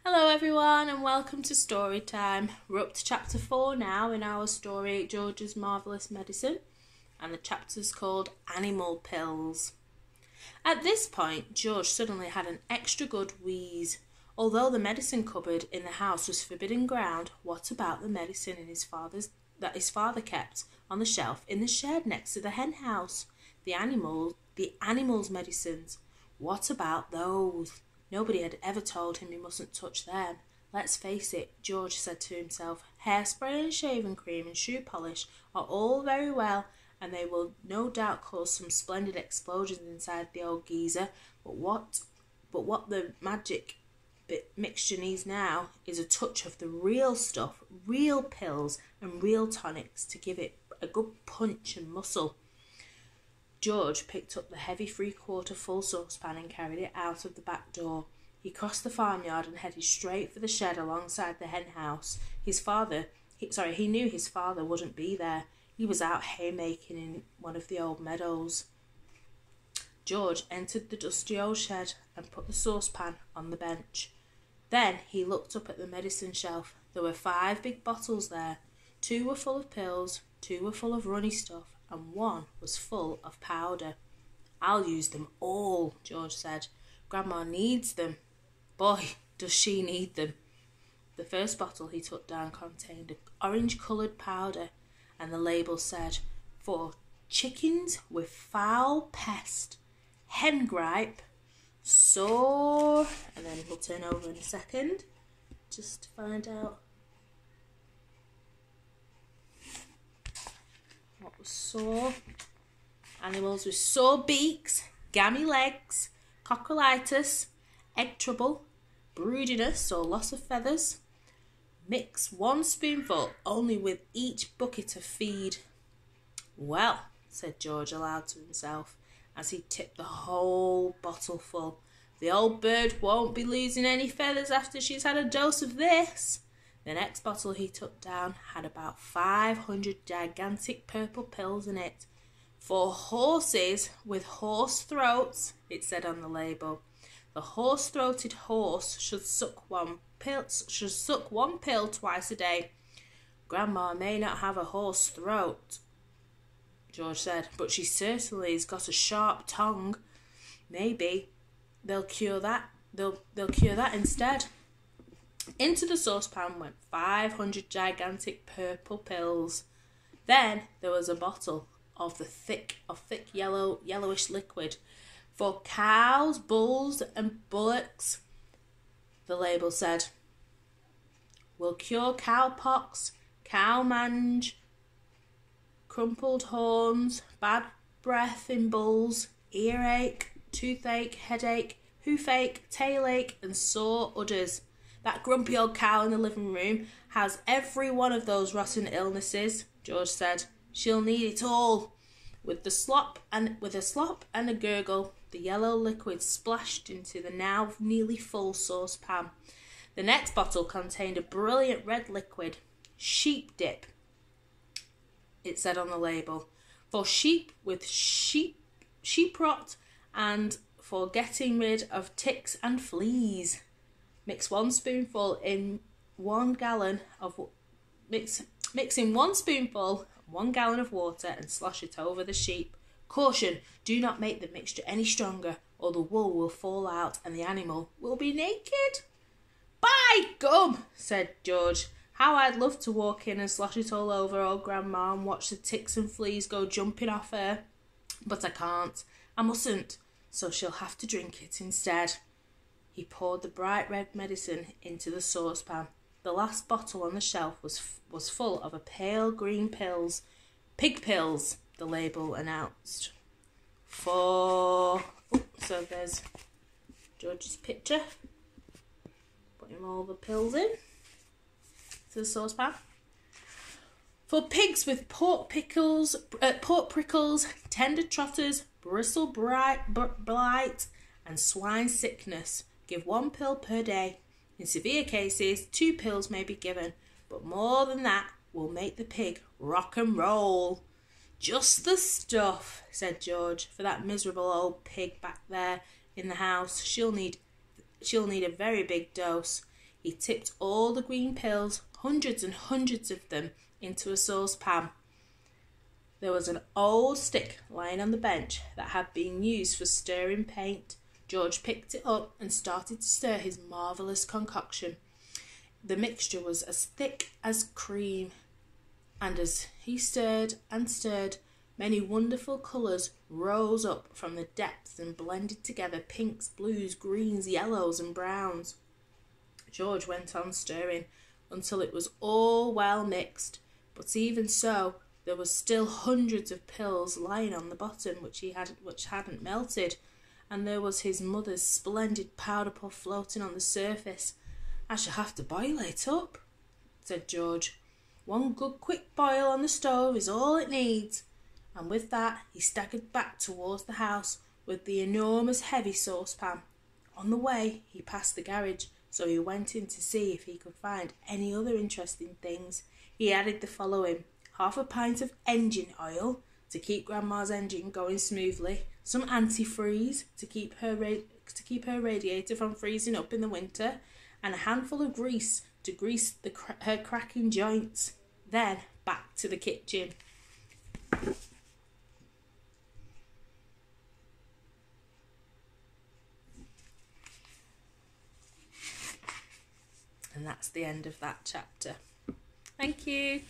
Hello everyone and welcome to story time. We're up to chapter 4 now in our story George's Marvellous Medicine, and the chapter's called Animal Pills. At this point George suddenly had an extra good wheeze. Although the medicine cupboard in the house was forbidden ground, what about the medicine that his father kept on the shelf in the shed next to the hen house? The animals' medicines. What about those? Nobody had ever told him he mustn't touch them. Let's face it, George said to himself, hairspray and shaving cream and shoe polish are all very well, and they will no doubt cause some splendid explosions inside the old geezer, but what the magic mixture needs now is a touch of the real stuff, real pills and real tonics to give it a good punch and muscle. George picked up the heavy 3/4 full saucepan and carried it out of the back door. He crossed the farmyard and headed straight for the shed alongside the hen house. He knew his father wouldn't be there. He was out haymaking in one of the old meadows. George entered the dusty old shed and put the saucepan on the bench. Then he looked up at the medicine shelf. There were 5 big bottles there. 2 were full of pills, 2 were full of runny stuff, and 1 was full of powder. I'll use them all, George said. Grandma needs them. Boy, does she need them. The first bottle he took down contained an orange-coloured powder, and the label said, for chickens with foul pest, hen gripe, sore, and then we'll turn over in a second just to find out what was sore. Animals with sore beaks, gammy legs, cockroachitis, egg trouble, broodiness or loss of feathers. Mix 1 spoonful only with each bucket of feed. Well, said George aloud to himself as he tipped the whole bottle full, the old bird won't be losing any feathers after she's had a dose of this. The next bottle he took down had about 500 gigantic purple pills in it. For horses with horse throats, it said on the label. The horse-throated horse should suck one pill twice a day. Grandma may not have a horse throat, George said, but she certainly has got a sharp tongue. Maybe they'll cure that. They'll cure that instead. Into the saucepan went 500 gigantic purple pills. Then there was a bottle of thick yellowish liquid for cows, bulls and bullocks. The label said, will cure cowpox, cow mange, crumpled horns, bad breath in bulls, earache, toothache, headache, hoofache, tailache and sore udders. That grumpy old cow in the living room has every one of those rotten illnesses, George said. She'll need it all. With a slop and a gurgle, the yellow liquid splashed into the now nearly full saucepan. The next bottle contained a brilliant red liquid, sheep dip, it said on the label, for sheep with sheep rot and for getting rid of ticks and fleas. Mix 1 spoonful in 1 gallon of mix in 1 spoonful 1 gallon of water and slosh it over the sheep. Caution, do not make the mixture any stronger or the wool will fall out and the animal will be naked. By gum, said George. How I'd love to walk in and slosh it all over old Grandma and watch the ticks and fleas go jumping off her. But I can't. I mustn't. So she'll have to drink it instead. He poured the bright red medicine into the saucepan. The last bottle on the shelf was full of a pale green pills. Pig pills, the label announced. So there's George's picture. Putting all the pills in to the saucepan. For pigs with pork prickles, tender trotters, bristle blight and swine sickness, give 1 pill per day. In severe cases, 2 pills may be given, but more than that will make the pig rock and roll. Just the stuff, said George, for that miserable old pig back there in the house. She'll need a very big dose. He tipped all the green pills, hundreds and hundreds of them, into a saucepan. There was an old stick lying on the bench that had been used for stirring paint. George picked it up and started to stir his marvellous concoction. The mixture was as thick as cream, and as he stirred and stirred, many wonderful colours rose up from the depths and blended together, pinks, blues, greens, yellows and browns. George went on stirring until it was all well mixed, but even so, there was still hundreds of pills lying on the bottom which hadn't melted, and there was his mother's splendid powder puff floating on the surface. "I shall have to boil it up," said George. "One good quick boil on the stove is all it needs." And with that he staggered back towards the house with the enormous heavy saucepan. On the way he passed the garage, so he went in to see if he could find any other interesting things. He added the following: half a pint of engine oil to keep Grandma's engine going smoothly, some antifreeze to keep her radiator from freezing up in the winter, and a handful of grease to grease her cracking joints. Then back to the kitchen. And that's the end of that chapter. Thank you.